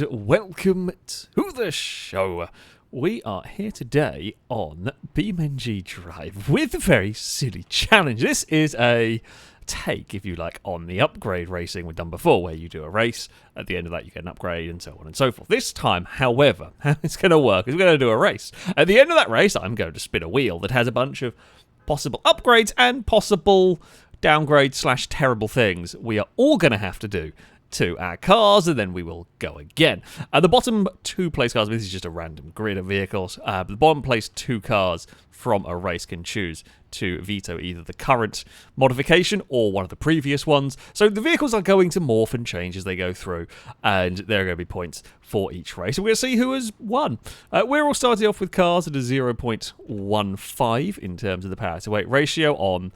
and welcome to the show. We are here today on BeamNG Drive with a very silly challenge. This is a take, if you like, on the upgrade racing we've done before, where you do a race, at the end of that you get an upgrade, and so on and so forth. This time, however, how it's going to work is we're going to do a race. At the end of that race, I'm going to spin a wheel that has a bunch of possible upgrades and possible downgrades / terrible things we are all going to have to do to our cars, and then we will go again. The bottom two place cars, this is just a random grid of vehicles, the bottom place two cars from a race can choose to veto either the current modification or one of the previous ones. So the vehicles are going to morph and change as they go through, and there are going to be points for each race. And we're going to see who has won. We're all starting off with cars at a 0.15 in terms of the power to weight ratio on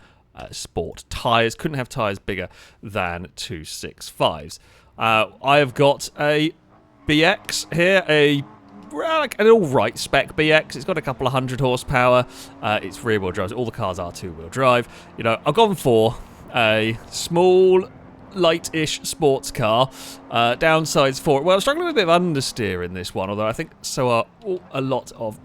sport tyres. Couldn't have tyres bigger than 265s. I have got a BX here, an alright spec BX. It's got a couple of 100 horsepower. It's rear wheel drive. All the cars are two wheel drive. You know, I've gone for a small, light-ish sports car. Downsides for it. Well, I'm struggling with a bit of understeer in this one, although I think so are a lot of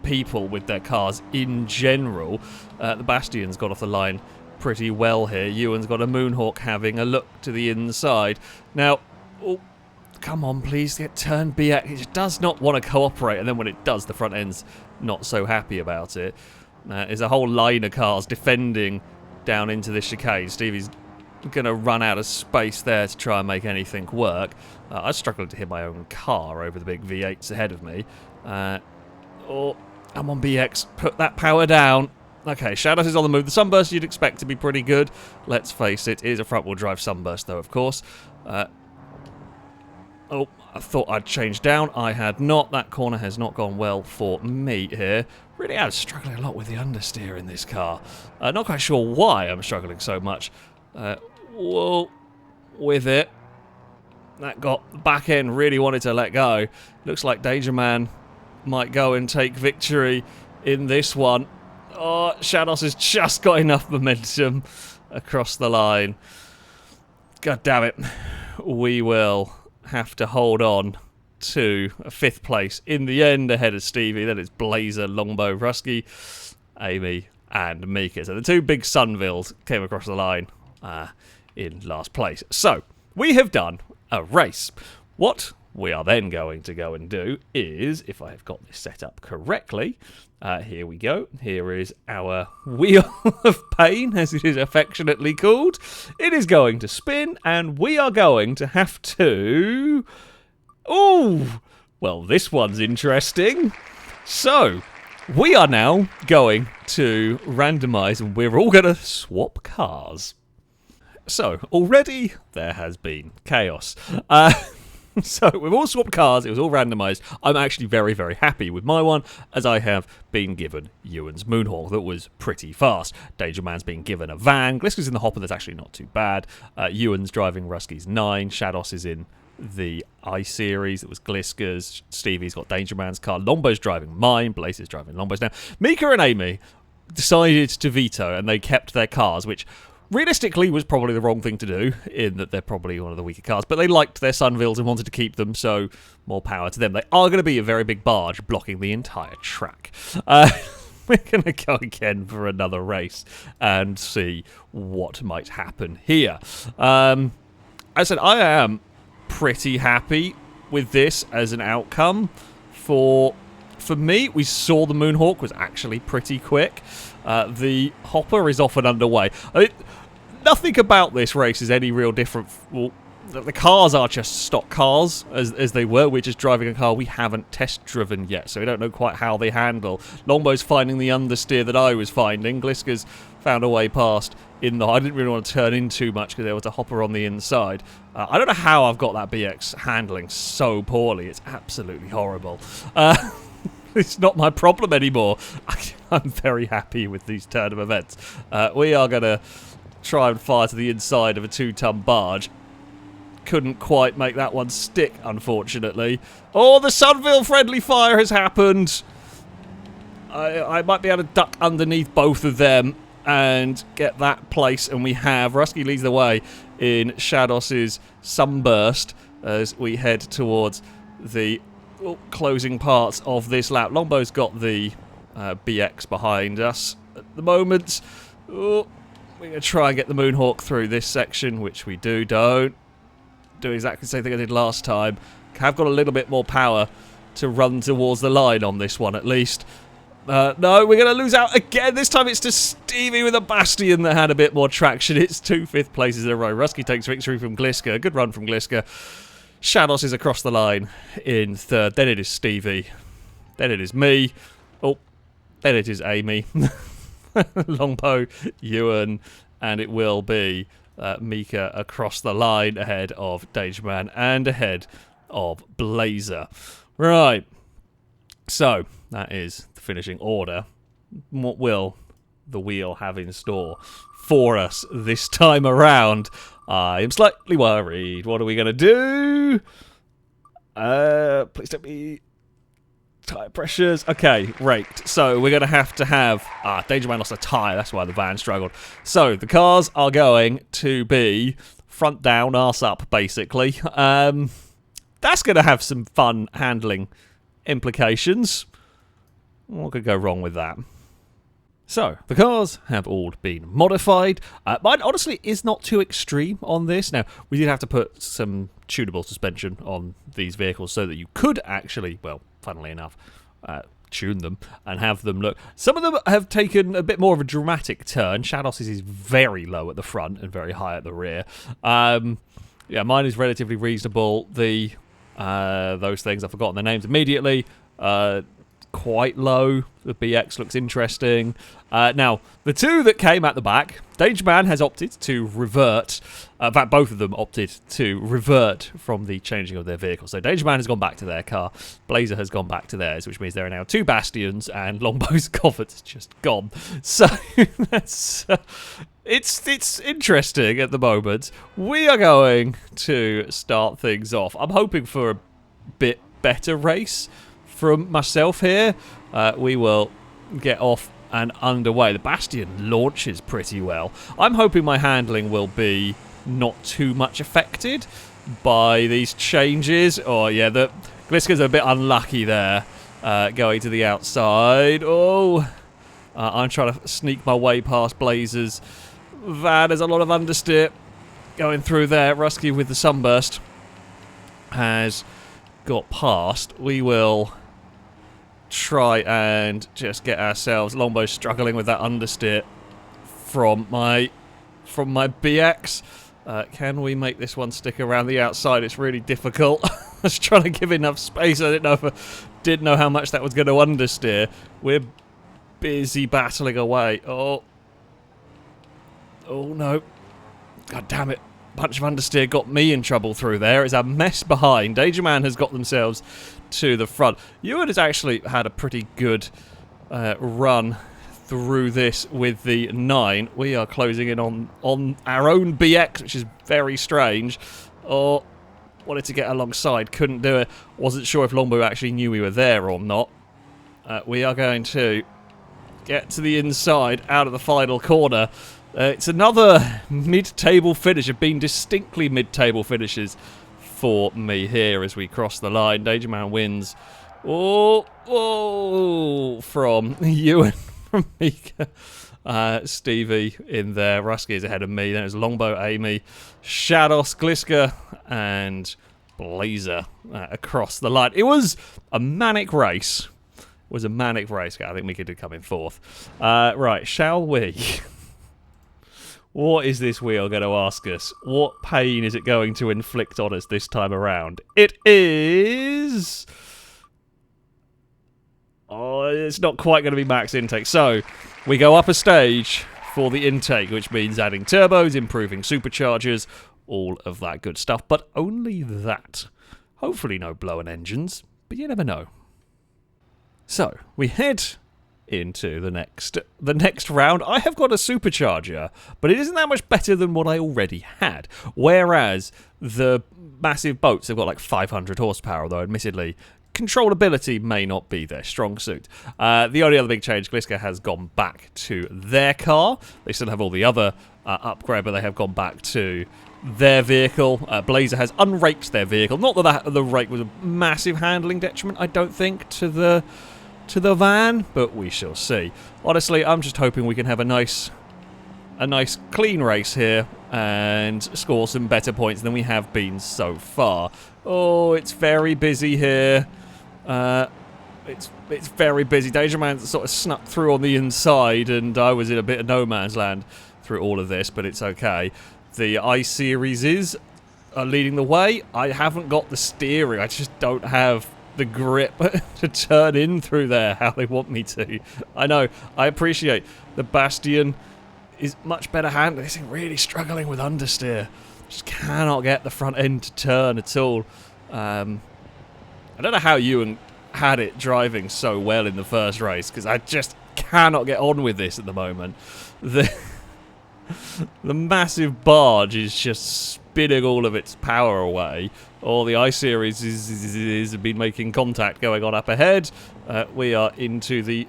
people with their cars in general. The Bastion's got off the line pretty well here. Ewan's got a Moonhawk having a look to the inside. Now, come on, please get turned BX. It just does not want to cooperate, and then when it does, the front end's not so happy about it. There's a whole line of cars defending down into this chicane. Stevie's going to run out of space there to try and make anything work. I struggled to hit my own car over the big V8s ahead of me. I'm on BX. Put that power down. Okay, Shadows is on the move. The Sunburst you'd expect to be pretty good. Let's face it is a front-wheel drive Sunburst, though, of course. I thought I'd change down. I had not. That corner has not gone well for me here. Really am struggling a lot with the understeer in this car. Not quite sure why I'm struggling so much. With it. That got the back end really wanted to let go. Looks like Danger Man might go and take victory in this one. Oh, Shadows has just got enough momentum across the line. God damn it. We will have to hold on to a 5th place in the end ahead of Stevie. Then it's Blazer, Longbow, Rusky, Amy and Mika. So the two big Sunvilles came across the line in last place. So we have done a race. What we are then going to go and do is, if I have got this set up correctly, here we go. Here is our Wheel of Pain, as it is affectionately called. It is going to spin, and we are going to have to... Ooh! Well, this one's interesting. So, we are now going to randomise, and we're all going to swap cars. So, already there has been chaos. So, we've all swapped cars, it was all randomised. I'm actually very, very happy with my one, as I have been given Ewan's Moonhawk that was pretty fast. Danger Man's been given a van. Gliska's in the hopper, that's actually not too bad. Ewan's driving Rusky's 9. Shados is in the I-Series, it was Gliska's. Stevie's got Danger Man's car. Lombow's driving mine. Blaze is driving Lombow's now. Mika and Amy decided to veto, and they kept their cars, which realistically was probably the wrong thing to do, in that they're probably one of the weaker cars, but they liked their Sunvilles and wanted to keep them, so more power to them. They are going to be a very big barge blocking the entire track. We're going to go again for another race and see what might happen here. As I said, I am pretty happy with this as an outcome. For me, we saw the Moonhawk was actually pretty quick. The hopper is off and underway. Nothing about this race is any real different. Well, the cars are just stock cars, as they were. We're just driving a car we haven't test-driven yet, so we don't know quite how they handle. Longbow's finding the understeer that I was finding. Gliska's found a way past in the... I didn't really want to turn in too much because there was a hopper on the inside. I don't know how I've got that BX handling so poorly. It's absolutely horrible. It's not my problem anymore. I'm very happy with these turn of events. We are going to try and fire to the inside of a 2-ton barge. Couldn't quite make that one stick, unfortunately. Oh, the Sunville friendly fire has happened. I might be able to duck underneath both of them and get that place, and we have. Rusky leads the way in Shados's Sunburst as we head towards the closing parts of this lap. Longbow's got the BX behind us at the moment. Oh, we're going to try and get the Moonhawk through this section, which we do. Don't do exactly the same thing I did last time. Have got a little bit more power to run towards the line on this one, at least. No, we're going to lose out again. This time it's to Stevie with a Bastion that had a bit more traction. It's 2 5th places in a row. Rusky takes victory from Gliska. Good run from Gliska. Shadows is across the line in 3rd. Then it is Stevie. Then it is me. Oh, then it is Amy. Longbow, Ewan, and it will be Mika across the line ahead of Dangerman and ahead of Blazer. Right. So, that is the finishing order. What will the wheel have in store for us this time around? I am slightly worried. What are we going to do? Please don't be tyre pressures. Okay, raked. So we're going to have... Dangerman lost a tyre. That's why the van struggled. So the cars are going to be front down, arse up, basically. That's going to have some fun handling implications. What could go wrong with that? So, the cars have all been modified. Mine, honestly, is not too extreme on this. Now, we did have to put some tunable suspension on these vehicles so that you could actually, well, funnily enough, tune them and have them look... Some of them have taken a bit more of a dramatic turn. Shadows is very low at the front and very high at the rear. Yeah, mine is relatively reasonable. The those things, I've forgotten their names immediately. Quite low. The BX looks interesting. Now, the two that came at the back, Dangerman has opted to revert. In fact, both of them opted to revert from the changing of their vehicle. So Dangerman has gone back to their car. Blazer has gone back to theirs, which means there are now 2 Bastions, and Longbow's Coffert's just gone. So that's... It's interesting at the moment. We are going to start things off. I'm hoping for a bit better race from myself here. We will get off and underway. The Bastion launches pretty well. I'm hoping my handling will be not too much affected by these changes. Oh yeah, the Gliska's a bit unlucky there, going to the outside. Oh, I'm trying to sneak my way past Blazers. There's a lot of understeer going through there. Rusky with the sunburst has got past. We will try and just get ourselves... Longbow struggling with that understeer from my BX. Can we make this one stick around the outside? It's really difficult. I was trying to give enough space. I didn't know how much that was going to understeer. We're busy battling away. Oh no. God damn it. Bunch of understeer got me in trouble through there. It's a mess behind. Dangerman has got themselves to the front. Ewan has actually had a pretty good run through this with the 9. We are closing in on our own BX, which is very strange. Oh, wanted to get alongside, couldn't do it. Wasn't sure if Longbow actually knew we were there or not. We are going to get to the inside, out of the final corner. It's another mid-table finish. Have been distinctly mid-table finishes for me here as we cross the line. Dangerman wins. Oh, from Ewan, from Mika. Stevie in there. Rusky is ahead of me. Then it's Longbow, Amy, Shadows, Gliska, and Blazer across the line. It was a manic race. I think Mika did come in 4th. Right, shall we... What is this wheel going to ask us? What pain is it going to inflict on us this time around? It is... Oh, it's not quite going to be max intake. So, we go up a stage for the intake, which means adding turbos, improving superchargers, all of that good stuff. But only that. Hopefully no blowing engines, but you never know. So, we head into the next round. I have got a supercharger, but it isn't that much better than what I already had. Whereas the massive boats have got like 500 horsepower, although admittedly controllability may not be their strong suit. The only other big change, Gliska has gone back to their car. They still have all the other upgrade, but they have gone back to their vehicle. Blazer has unraked their vehicle. Not that the rake was a massive handling detriment, I don't think, to the van, but we shall see. Honestly, I'm just hoping we can have a nice clean race here and score some better points than we have been so far. Oh, it's very busy here. It's very busy. Danger Man sort of snuck through on the inside, and I was in a bit of no man's land through all of this, but it's okay. The I-Series are leading the way. I haven't got the steering. I just don't have the grip to turn in through there how they want me to. I know. I appreciate the Bastion is much better handled. This thing really struggling with understeer. Just cannot get the front end to turn at all. I don't know how Ewan had it driving so well in the first race, because I just cannot get on with this at the moment. The massive barge is just spinning all of its power away. All the I-Series has been making contact going on up ahead. We are into the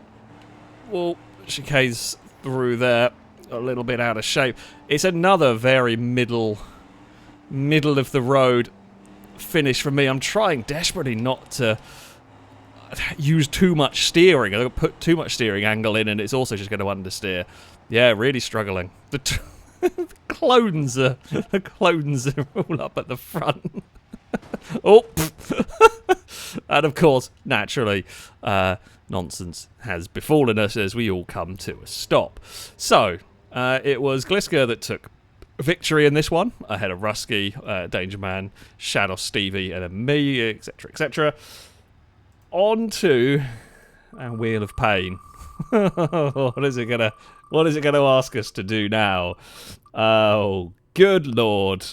chicanes through there, a little bit out of shape. It's another very middle of the road finish for me. I'm trying desperately not to use too much steering. I'm going to put too much steering angle in, and it's also just going to understeer. Yeah, really struggling. The clones are all up at the front. Oh, and of course, naturally, nonsense has befallen us as we all come to a stop. So, it was Gliska that took victory in this one, ahead of Rusky, Danger Man, Shadow Stevie, and then me, etc., etc. On to our Wheel of Pain. What is it gonna ask us to do now? Oh, good lord.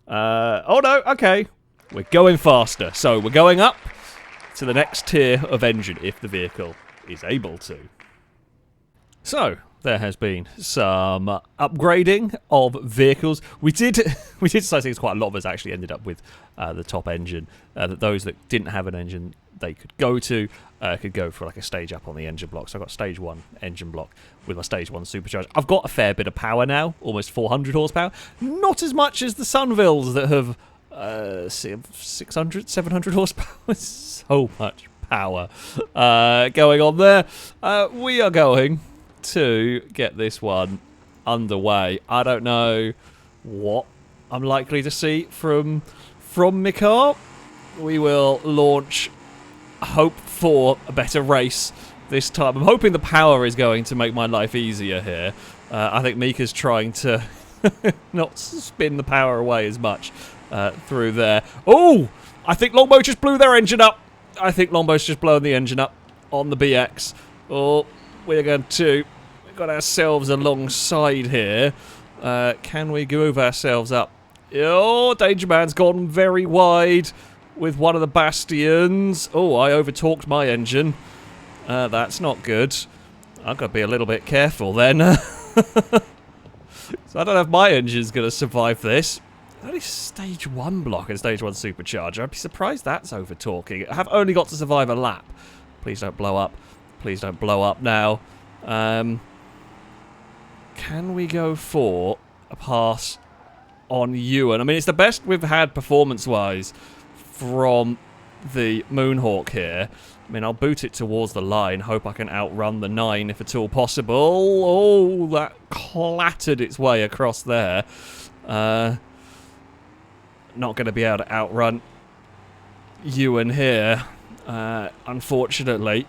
Oh no, okay. We're going faster. So we're going up to the next tier of engine if the vehicle is able to. So there has been some upgrading of vehicles. We did decide things. Quite a lot of us actually ended up with the top engine. That those that didn't have an engine they could go for like a stage up on the engine block. So I've got stage 1 engine block with my stage 1 supercharger. I've got a fair bit of power now, almost 400 horsepower. Not as much as the Sunvilles that have 600, 700 horsepower. So much power going on there. We are going to get this one underway. I don't know what I'm likely to see from my car. We will launch, hope for a better race this time. I'm hoping the power is going to make my life easier here. I think Mika's trying to not spin the power away as much through there. Oh! I think Longbow just blew their engine up. I think Longbow's just blown the engine up on the BX. Oh, we're going to... We've got ourselves alongside here. Can we groove ourselves up? Oh, Danger Man's gone very wide with one of the Bastions. Oh, I overtalked my engine. That's not good. I've got to be a little bit careful then. So I don't know if my engine's going to survive this. Only stage 1 block and stage 1 supercharger. I'd be surprised that's overtalking. I have only got to survive a lap. Please don't blow up. Please don't blow up now. Can we go for a pass on Ewan? I mean, it's the best we've had performance-wise from the Moonhawk here. I mean, I'll boot it towards the line, hope I can outrun the 9 if at all possible. Oh, that clattered its way across there. Not going to be able to outrun Ewan here, unfortunately.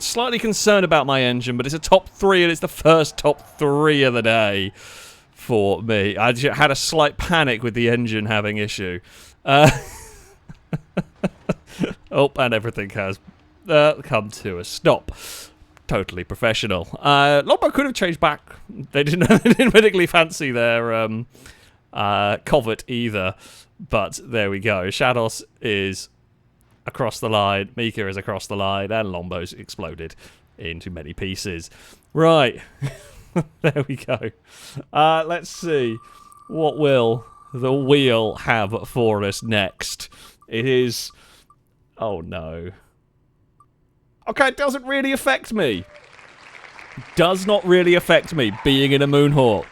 Slightly concerned about my engine, but it's a top 3 and it's the first top 3 of the day for me. I just had a slight panic with the engine having issue. Oh, and everything has come to a stop. Totally professional. Longbow could have changed back. They didn't particularly fancy their covert either. But there we go. Shadows is across the line. Mika is across the line. And Lombow's exploded into many pieces. Right. There we go. Let's see. What will the wheel have for us next? It is... Oh, no. Okay, it doesn't really affect me. Does not really affect me being in a Moonhawk.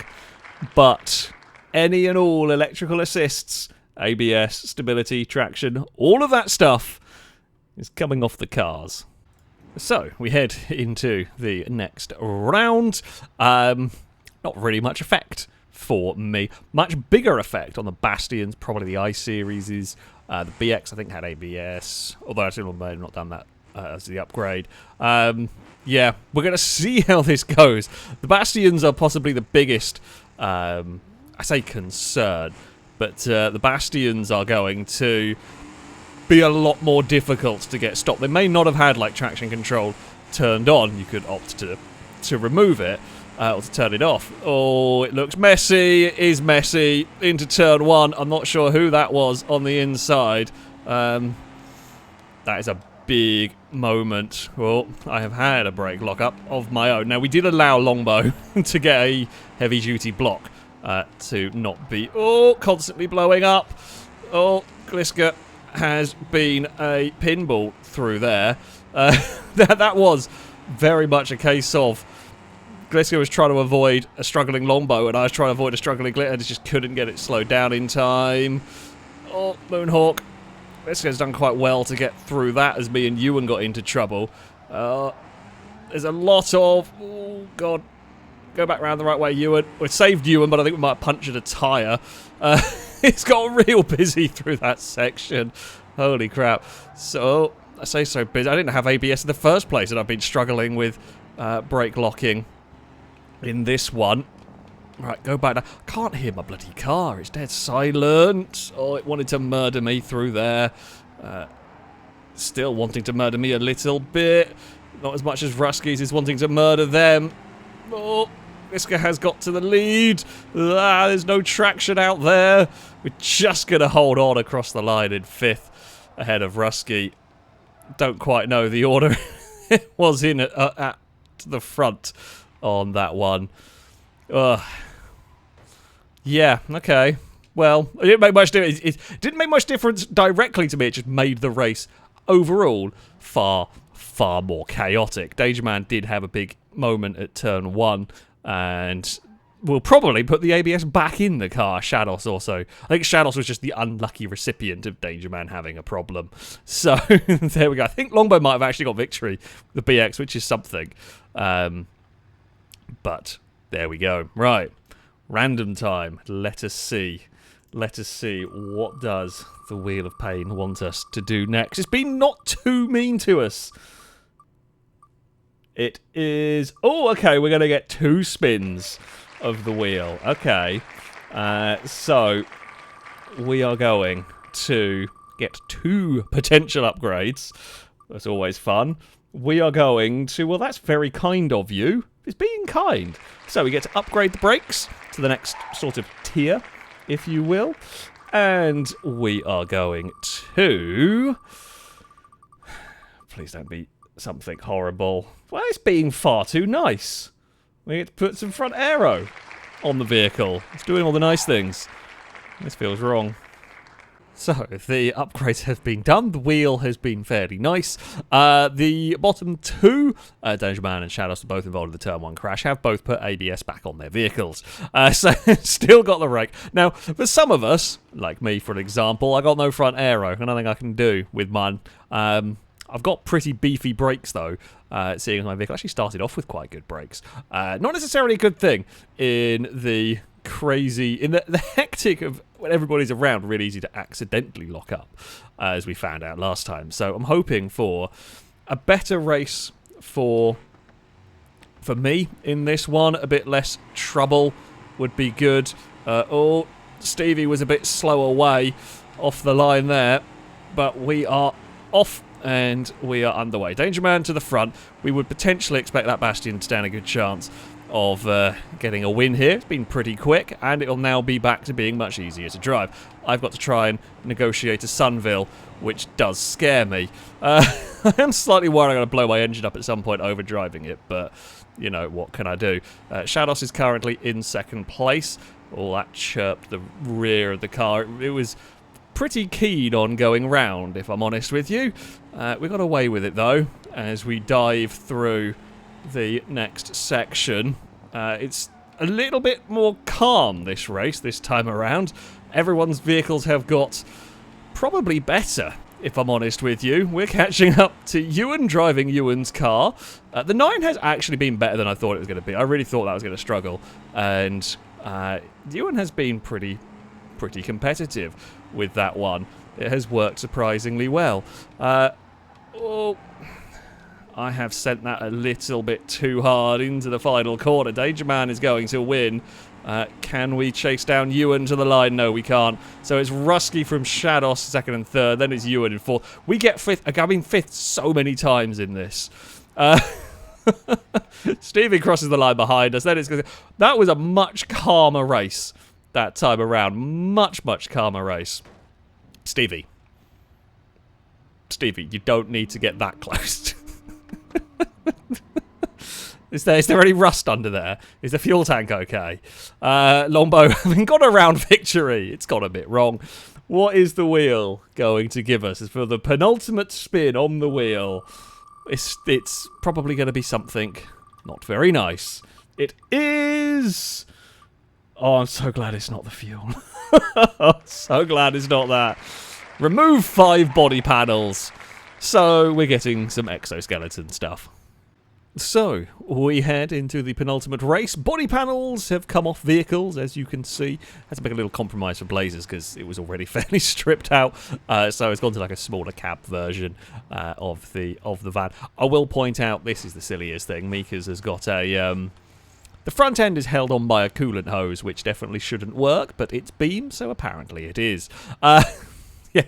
But any and all electrical assists, ABS, stability, traction, all of that stuff is coming off the cars. So, we head into the next round. Not really much effect for me. Much bigger effect on the Bastions, probably the I-Series. The BX, I think, had ABS, although I still may have not done that as the upgrade. Yeah, we're going to see how this goes. The Bastions are possibly the biggest, I say concern, but the Bastions are going to be a lot more difficult to get stopped. They may not have had like traction control turned on. You could opt to remove it or to turn it off. Oh, it looks messy. It is messy. Into turn 1. I'm not sure who that was on the inside. That is a big moment. Well, I have had a brake lockup of my own. Now, we did allow Longbow to get a heavy-duty block to not be constantly blowing up. Oh, Gliska has been a pinball through there. That was very much a case of Gliska was trying to avoid a struggling Longbow, and I was trying to avoid a struggling Gliska, and just couldn't get it slowed down in time. Oh, Moonhawk. Gliska's done quite well to get through that as me and Ewan got into trouble. There's a lot of... Oh, God. Go back round the right way, Ewan. We saved Ewan, but I think we might have punctured a tyre. It's got real busy through that section. Holy crap. So, I say so busy. I didn't have ABS in the first place, and I've been struggling with brake locking in this one. Right, go back now. I can't hear my bloody car. It's dead silent. Oh, it wanted to murder me through there. Still wanting to murder me a little bit. Not as much as Ruskies is wanting to murder them. Oh, Gliska has got to the lead. There's no traction out there. We're just going to hold on across the line in 5th ahead of Rusky. Don't quite know the order it was in at the front on that one. Yeah, okay. Well, it didn't make much difference. It didn't make much difference directly to me. It just made the race overall far, far more chaotic. Dangerman did have a big moment at turn 1, and we'll probably put the ABS back in the car. Shadows also. I think Shadows was just the unlucky recipient of Dangerman having a problem. So, there we go. I think Longbow might have actually got victory with the BX, which is something. But, there we go. Right. Random time. Let us see. Let us see what does the Wheel of Pain want us to do next. It's been not too mean to us. It is... Oh, okay, we're going to get 2 spins of the wheel. Okay. So, we are going to get 2 potential upgrades. That's always fun. We are going to... Well, that's very kind of you. It's being kind. So, we get to upgrade the brakes to the next sort of tier, if you will. And we are going to... Please don't be something horrible. Well, it's being far too nice. We get to put some front aero on the vehicle. It's doing all the nice things. This feels wrong. So, the upgrades have been done. The wheel has been fairly nice. The bottom 2, Dangerman and Shadows, are both involved in the turn 1 crash, have both put ABS back on their vehicles. So, still got the rake. Now, for some of us, like me for an example, I got no front aero. Nothing I can do with mine. I've got pretty beefy brakes, though, seeing as my vehicle actually started off with quite good brakes. Not necessarily a good thing in the crazy... In the hectic of when everybody's around, really easy to accidentally lock up, as we found out last time. So I'm hoping for a better race for me in this one. A bit less trouble would be good. Oh, Stevie was a bit slow away off the line there, but we are off and we are underway. Dangerman to the front. We would potentially expect that Bastion to stand a good chance of getting a win here. It's been pretty quick, and it'll now be back to being much easier to drive. I've got to try and negotiate a Sunville, which does scare me. I am slightly worried I'm going to blow my engine up at some point over driving it, but, you know, what can I do? Shadows is currently in 2nd place. Oh, that chirped the rear of the car. It was pretty keen on going round, if I'm honest with you. We got away with it, though, as we dive through the next section. It's a little bit more calm this race this time around. Everyone's vehicles have got probably better, if I'm honest with you. We're catching up to Ewan driving Ewan's car. The 9 has actually been better than I thought it was going to be. I really thought that was going to struggle. And Ewan has been pretty competitive with that one. It has worked surprisingly well. I have sent that a little bit too hard into the final corner. Danger Man is going to win. Can we chase down Ewan to the line? No, we can't. So it's Rusky from Shados, second and third. Then it's Ewan in fourth. We get fifth. I mean, fifth so many times in this. Stevie crosses the line behind us. Then it's that was a much calmer race that time around. Much calmer race. Stevie, you don't need to get that close. Is there any rust under there? Is the fuel tank okay? Longbow having got around victory. It's got a bit wrong. What is the wheel going to give us? As for the penultimate spin on the wheel, it's probably going to be something not very nice. It is... Oh, I'm so glad it's not the fuel. I'm so glad it's not that. Remove 5 body panels. So we're getting some exoskeleton stuff. So, we head into the penultimate race. Body panels have come off vehicles, as you can see. Had to make a little compromise for Blazers because it was already fairly stripped out. So it's gone to like a smaller cab version of the van. I will point out, this is the silliest thing. Mika's has got a... the front end is held on by a coolant hose, which definitely shouldn't work, but it's Beam, so apparently it is. Yeah,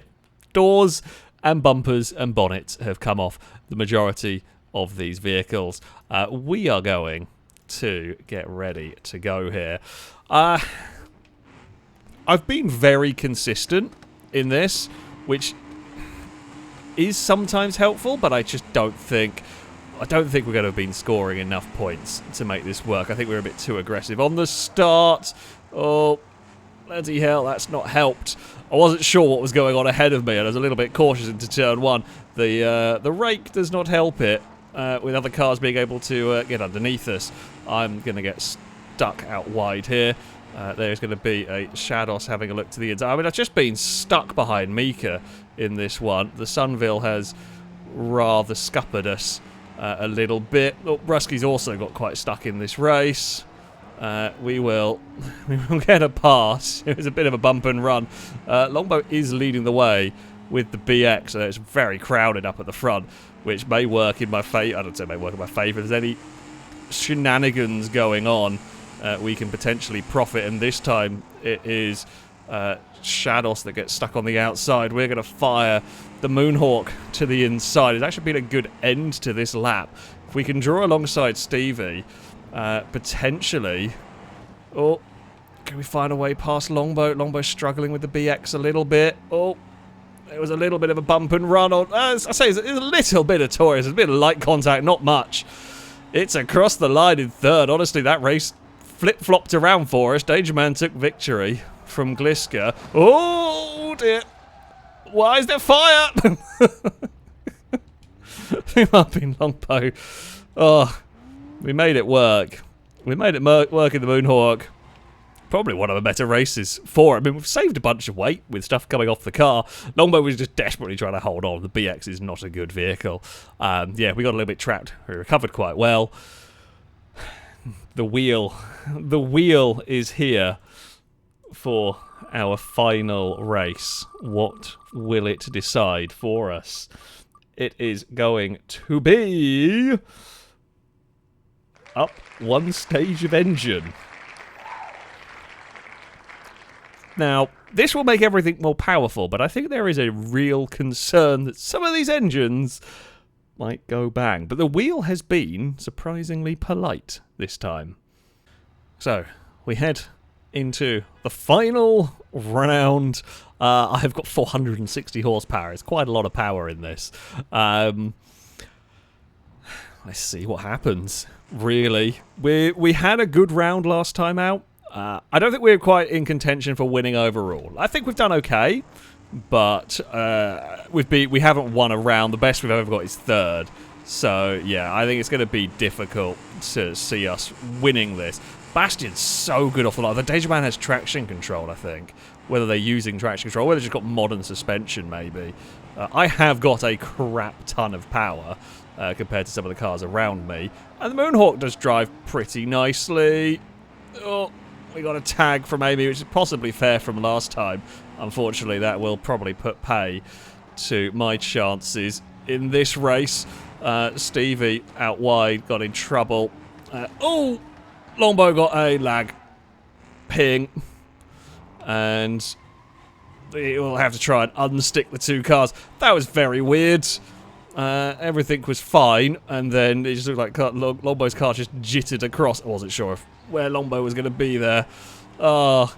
doors and bumpers and bonnets have come off the majority of these vehicles. We are going to get ready to go here. I've been very consistent in this, which is sometimes helpful, but I just don't think we're going to have been scoring enough points to make this work. I think we're a bit too aggressive on the start. Oh, bloody hell, that's not helped. I wasn't sure what was going on ahead of me, and I was a little bit cautious into turn 1. The rake does not help it. With other cars being able to get underneath us. I'm going to get stuck out wide here. There's going to be a Shados having a look to the inside. I mean, I've just been stuck behind Mika in this one. The Sunville has rather scuppered us a little bit. Oh, Rusky's also got quite stuck in this race. We will get a pass. It was a bit of a bump and run. Longbow is leading the way with the BX, so it's very crowded up at the front, which may work in my favour. I don't say it may work in my favour. If there's any shenanigans going on, we can potentially profit, and this time it is Shados that gets stuck on the outside. We're going to fire the Moonhawk to the inside. It's actually been a good end to this lap. If we can draw alongside Stevie, potentially... Oh, can we find a way past Longbow? Longbow's struggling with the BX a little bit. Oh, it was a little bit of a bump and run. As I say, it's a little bit of Taurus. It's a bit of light contact, not much. It's across the line in third. Honestly, that race flip-flopped around for us. Danger Man took victory from Gliska. Oh, dear. Why is there fire? Up in Longbow. Oh, we made it work. We made it work in the Moonhawk. Probably one of the better races for it. I mean, we've saved a bunch of weight with stuff coming off the car. Longbow was just desperately trying to hold on. The BX is not a good vehicle. Yeah, we got a little bit trapped. We recovered quite well. The wheel is here for our final race. What will it decide for us? It is going to be up one stage of engine. Now, this will make everything more powerful, but I think there is a real concern that some of these engines might go bang. But the wheel has been surprisingly polite this time. So, we head into the final round. I've got 460 horsepower. It's quite a lot of power in this. Let's see what happens, really. We had a good round last time out. I don't think we're quite in contention for winning overall. I think we've done okay, but we haven't won a round. The best we've ever got is third. So, yeah, I think it's going to be difficult to see us winning this. Bastion's so good off the line. The Danger Man has traction control, I think. Whether they're using traction control, whether they've just got modern suspension, maybe. I have got a crap ton of power compared to some of the cars around me. And the Moonhawk does drive pretty nicely. Oh, we got a tag from Amy, which is possibly fair from last time. Unfortunately, that will probably put pay to my chances in this race. Stevie out wide got in trouble. Oh! Longbow got a lag ping, and he will have to try and unstick the two cars. That was very weird. Everything was fine, and then it just looked like Longbow's car just jittered across. I wasn't sure where Longbow was going to be there. Oh,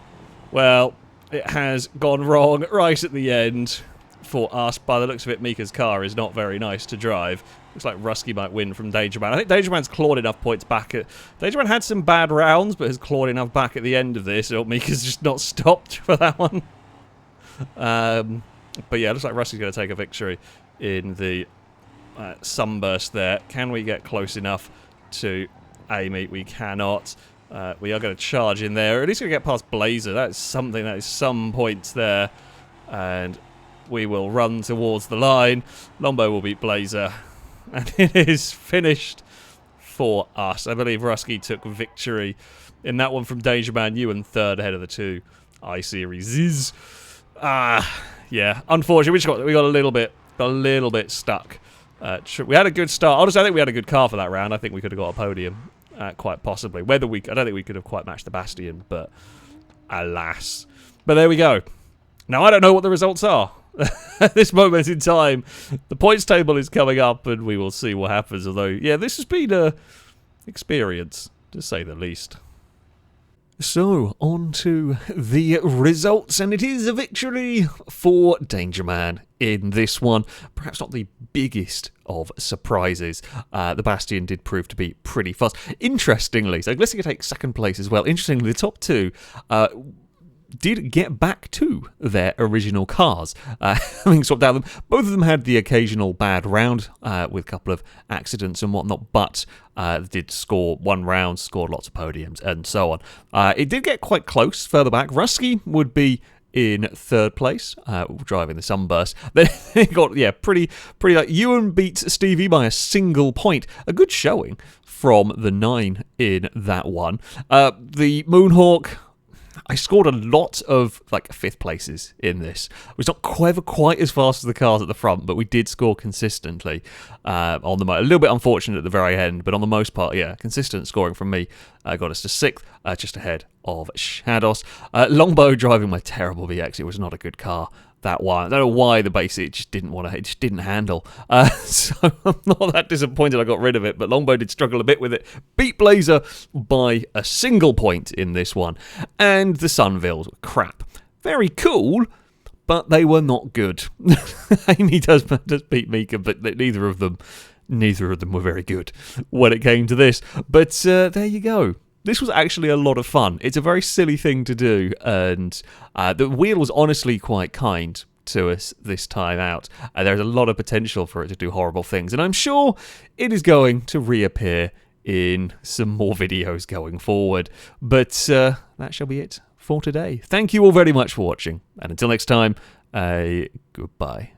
well, it has gone wrong right at the end for us. By the looks of it, Mika's car is not very nice to drive. Looks like Rusky might win from Danger Man. I think Danger Man's clawed enough points back at... Danger Man had some bad rounds, but has clawed enough back at the end of this. So Mika's just not stopped for that one. But yeah, looks like Rusky's going to take a victory in the sunburst there. Can we get close enough to Amy? We cannot. We are going to charge in there. At least going to get past Blazer. That is something. That is some points there. And we will run towards the line. Lombo will beat Blazer. And it is finished for us. I believe Rusky took victory in that one from Danger Man. You and third ahead of the two I-Series. Yeah. Unfortunately, we got a little bit stuck. We had a good start. Honestly, I think we had a good car for that round. I think we could have got a podium, quite possibly. I don't think we could have quite matched the Bastion, but alas. But there we go. Now I don't know what the results are. At this moment in time, the points table is coming up, and we will see what happens. Although, yeah, this has been a experience, to say the least. So, on to the results, and it is a victory for Danger Man in this one. Perhaps not the biggest of surprises. The Bastion did prove to be pretty fast. Interestingly, so let's take second place as well. Interestingly, the top two did get back to their original cars, having swapped out them. Both of them had the occasional bad round with a couple of accidents and whatnot, but did score one round, scored lots of podiums, and so on. It did get quite close further back. Rusky would be in third place, driving the Sunburst. Then it got, pretty like Ewan beat Stevie by a single point. A good showing from the 9 in that one. The Moonhawk, I scored a lot of fifth places in this. It was not quite as fast as the cars at the front, but we did score consistently on the a little bit unfortunate at the very end, but on the most part, yeah, consistent scoring from me got us to 6th, just ahead of Shadows. Longbow driving my terrible VX. It was not a good car, that one. I don't know why the base it just didn't handle. So I'm not that disappointed I got rid of it, but Longbow did struggle a bit with it. Beat Blazer by a single point in this one. And the Sunvilles were crap. Very cool, but they were not good. Amy does beat Mika, but neither of them were very good when it came to this. But there you go. This was actually a lot of fun. It's a very silly thing to do, and the wheel was honestly quite kind to us this time out. There's a lot of potential for it to do horrible things, and I'm sure it is going to reappear in some more videos going forward. But that shall be it for today. Thank you all very much for watching, and until next time, goodbye.